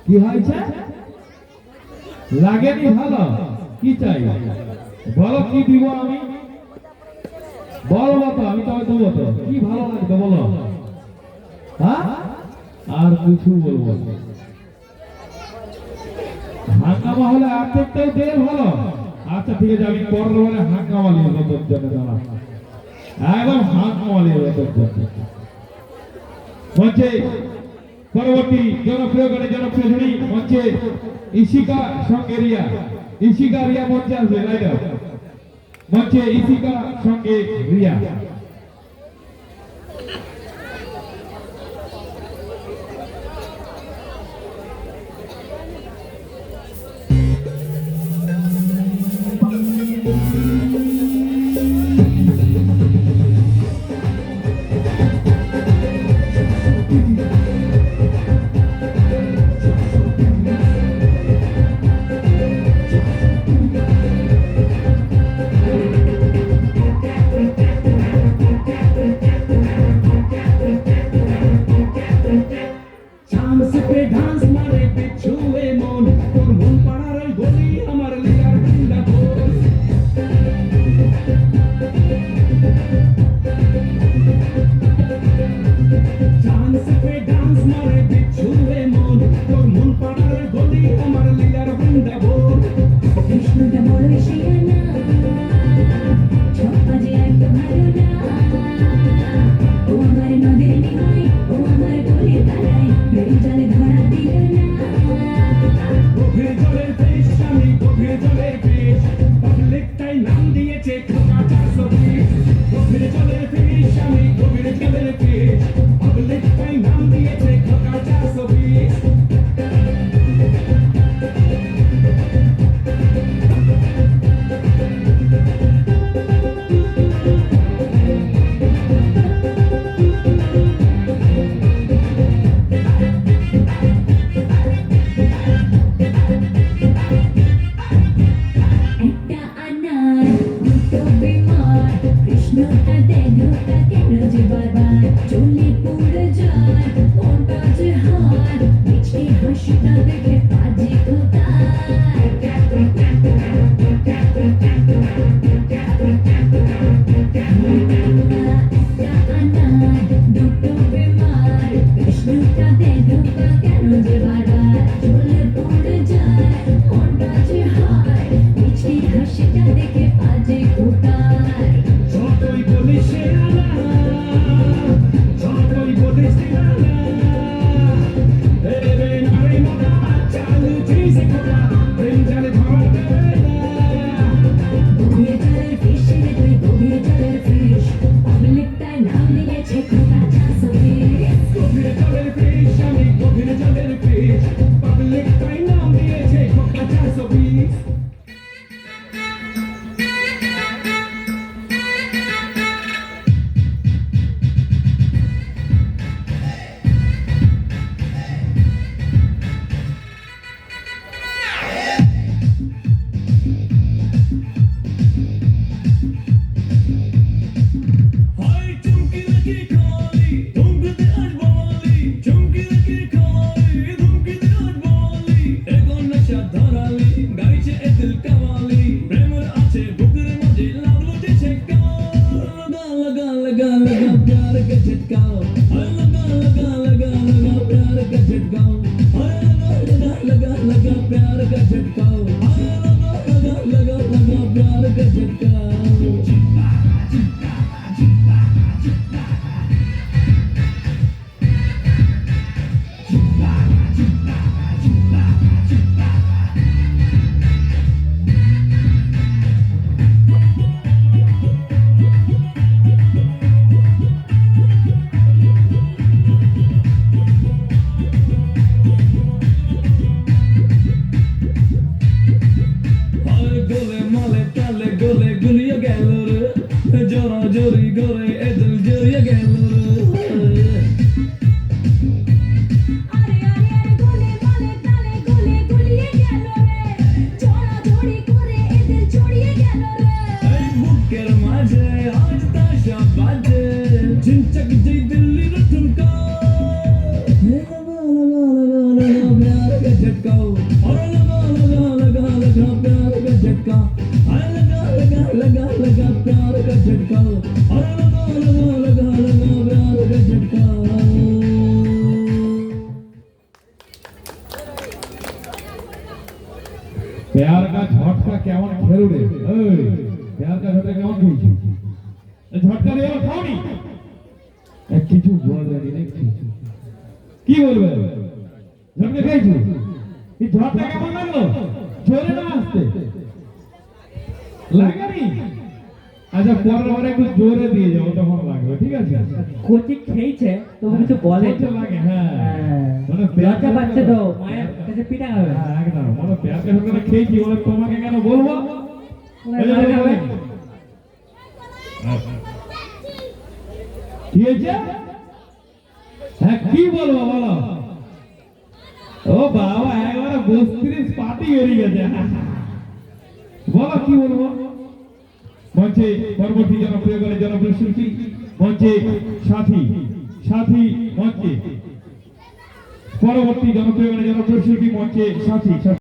কি হয়েছে? লাগেনি ভালো? কি চাই বলো, কি দিব আমি? বলবো তো, আমি তোমায় দেবো তো। কি ভালো লাগবে বলো? হ্যাঁ, আর কিছু বলবো না। হাঙ্গামা হলে আর্ধেকটাই দিয়ে ভালো। আচ্ছা ঠিক আছে, আমি পরের বারে হাঙ্গামা নিয়ে নেবো তোর জন্য। দাঁড়া, একদম হাঙ্গামা নিয়ে নেবো তোর জন্য। মঞ্চে পরবর্তী জনপ্রিয় গানে জনপ্রিয় ধ্বনি মঞ্চে ইশিকা সঙ্গে রিয়া। ইশিকা রিয়া মঞ্চে আসবে। রাইডার মঞ্চে ইশিকা সঙ্গে রিয়া। झटका और लगा लगा लगा लगा प्यार का झटका अरे लगा लगा लगा लगा प्यार का झटका और लगा लगा लगा लगा प्यार का झटका प्यार का झटका কেমন খেলো রে এই प्यार का झटका কেমন খেয়েছিস এই ঝটকা রে এবার খাওনি কিছু বলবে না কি বলবে ঝটকা খেয়েছিস এই ঝটকা কেমন লাগলো জোরে না আসতে লাগেনি আচ্ছা পরের একটু জোরে দিয়ে যাও তখন লাগবে ঠিক আছে কোচি খেয়েছে তবু কিছু বলে আচ্ছা লাগে হ্যাঁ মানে লজ্জা পাচ্ছে তো মায়ের কাছে পিটা হবে হ্যাঁ একদম মানে প্যার কে ঝটকা খেয়েছি বলে তোমাকে কেন বলবো কি হয়েছে হ্যাঁ কি বলবো বলো ও বাবা একবারে 32 পার্টি হয়ে গেছে বলো কি বলবো মঞ্চে পরবর্তী জনপ্রিয় গানে জনপ্রিয় শিল্পী মঞ্চে সাথী সাথী মঞ্চে পরবর্তী জনপ্রিয় গানে জনপ্রিয় শিল্পী মঞ্চে সাথী